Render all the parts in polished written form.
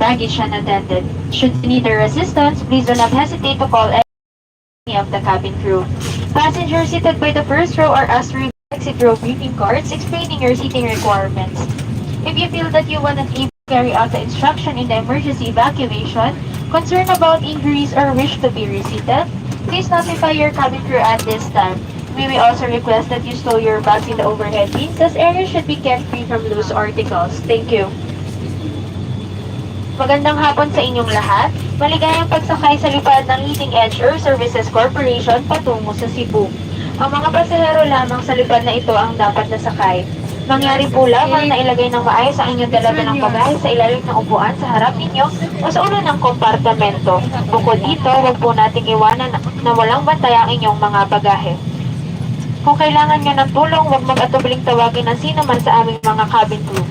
baggage unattended. Should you need their assistance, please do not hesitate to call any of the cabin crew. Passengers seated by the first row are asked to review exit row briefing cards explaining your seating requirements. If you feel that you will not able to carry out the instruction in the emergency evacuation, concerned about injuries or wish to be reseated, please notify your cabin crew at this time. We may also request that you stow your bags in the overhead bins as areas should be kept free from loose articles. Thank you. Magandang hapon sa inyong lahat. Maligayang pagsakay sa lipad ng Leading Edge Air Services Corporation patungo sa Cebu. Ang mga pasahero lamang sa lipad na ito ang dapat nasakay. Mangyari po lamang na ilagay ng maayos ang inyong dalaga ng bagahe sa ilalim ng upuan sa harap ninyo o sa ulo ng kompartamento. Bukod dito, huwag po nating iwanan na walang bantay ang inyong mga bagahe. Kung kailangan nyo ng tulong, huwag mag-atubiling tawagin ng sino man sa aming mga cabin crew.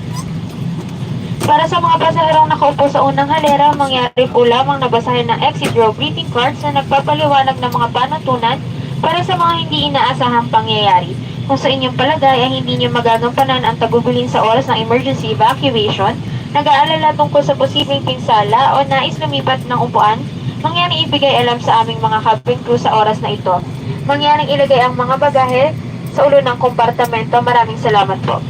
Para sa mga pasaherong nakaupo sa unang halera, mangyari po lamang na basahin ng exit row greeting cards na nagpapaliwanag ng mga panuntunan para sa mga hindi inaasahang pangyayari. Kung sa inyong palagay ay hindi nyo magagampanan ang tagubilin sa oras ng emergency evacuation, nag-aalala tungkol sa posibleng pinsala o nais lumipat ng upuan, mangyaring ibigay alam sa aming mga cabin crew sa oras na ito. Mangyaring ilagay ang mga bagahe sa ulo ng kompartamento. Maraming salamat po.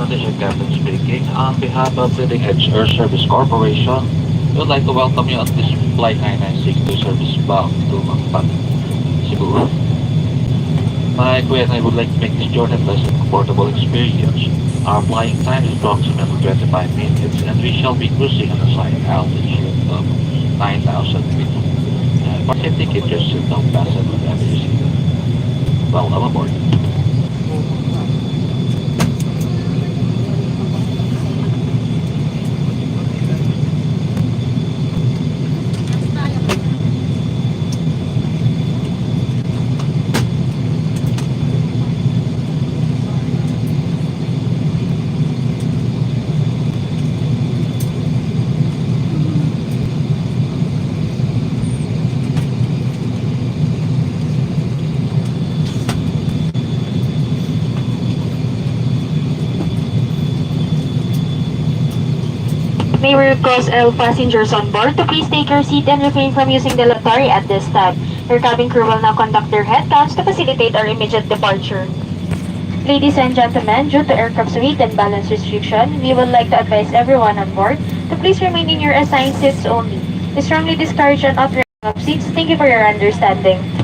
Attention, Captain speaking. On behalf of Leading Edge Air Service Corporation, we would like to welcome you on this Flight 9962 service bound to Mactan, Cebu. My crew and I would like to make this journey a pleasant and comfortable experience. Our flying time is approximately 25 minutes and we shall be cruising at a assigned altitude of 9,000 feet. For safety, keep your seatbelt fastened whenever you see them. Welcome aboard. May we request all passengers on board to please take your seat and refrain from using the lavatory at this time. Your cabin crew will now conduct their head counts to facilitate our immediate departure. Ladies and gentlemen, due to aircraft's weight and balance restriction, we would like to advise everyone on board to please remain in your assigned seats only. We strongly discourage an upraising of seats. Thank you for your understanding.